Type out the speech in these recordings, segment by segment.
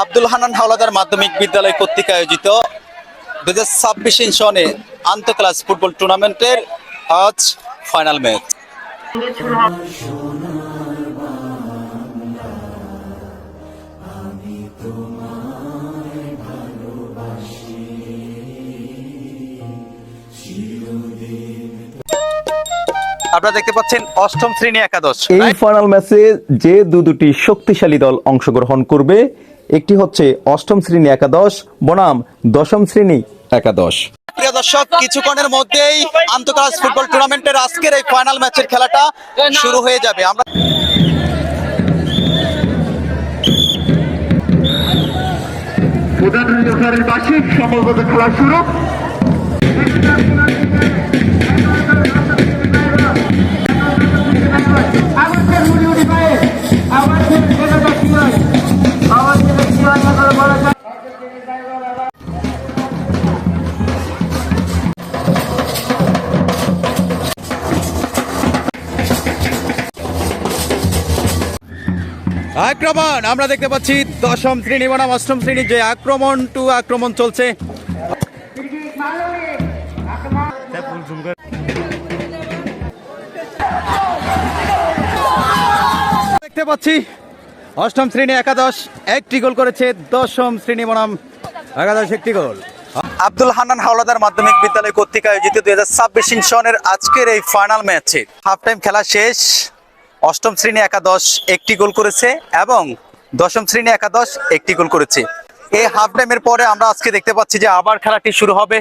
আব্দুল হান্নান হাওলাদার মাধ্যমিক বিদ্যালয় কর্তৃক আয়োজিত 2026 সনে আন্তঃ ক্লাস ফুটবল টুর্নামেন্টের আজ ফাইনাল ম্যাচ। আপনারা দেখতে পাচ্ছেন অষ্টম শ্রেণী একাদশ। এই ফাইনাল ম্যাচে যে দুটি শক্তিশালী দল অংশগ্রহণ করবে, একটি হচ্ছে অষ্টম শ্রেণী একাদশ বনাম দশম শ্রেণী একাদশ। প্রিয় দর্শক, কিছুক্ষণের মধ্যেই আন্তঃ ক্লাস ফুটবল টুর্নামেন্টের আজকের এই ফাইনাল ম্যাচের খেলাটা শুরু হয়ে যাবে। আমরা খেলা শুরু। আক্রমণ আমরা দেখতে পাচ্ছি দশম শ্রেণী বনাম অষ্টম শ্রেণীর যে আক্রমণ চলছে। দেখতে পাচ্ছি অষ্টম শ্রেণী একাদশ একটি গোল করেছে, দশম শ্রেণী বনাম একাদশ একটি গোল। আব্দুল হান্নান হাওলাদার মাধ্যমিক বিদ্যালয় কর্তৃক আয়োজিত 2026 সনের আজকের এই ফাইনাল ম্যাচে হাফ টাইম খেলা শেষ। অষ্টম শ্রেণী একাদশ একটি গোল করেছে এবং দশম শ্রেণী একাদশ একটি গোল করেছে। এই হাফ টাইমের পরে আমরা আজকে দেখতে পাচ্ছি যে আবার খেলাটি শুরু হবে।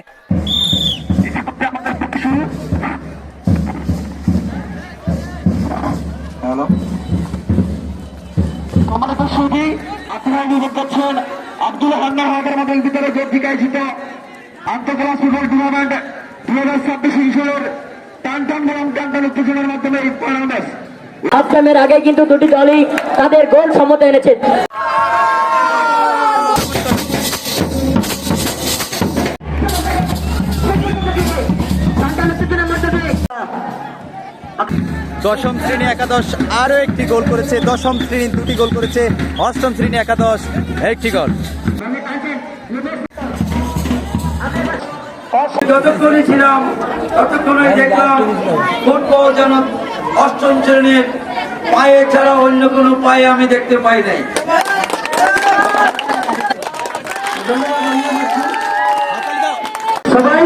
আব্দুল হান্নান হাওলাদার মাধ্যমিক বিদ্যালয় কর্তৃক আয়োজিত আন্তঃ ক্লাস ফুটবল টুর্নামেন্ট 2026 সনের টান উত্তেজনার মাধ্যমে এই ফাইনাল ম্যাচ। হাফ টাইমের আগে কিন্তু দুটি দলই তাদের গোল সমতা এনেছে। দশম শ্রেণী একাদশ আরো একটি গোল করেছে, দশম শ্রেণী দুটি গোল করেছে, অষ্টম শ্রেণী একাদশ একটি গোল। যতক্ষণই ছিলাম ততক্ষণই দেখলাম ফুটবল যেন অষ্টম শ্রেণীর পায়ে ছাড়া অন্য কোনো পায়ে আমি দেখতে পাই নাই। সবাই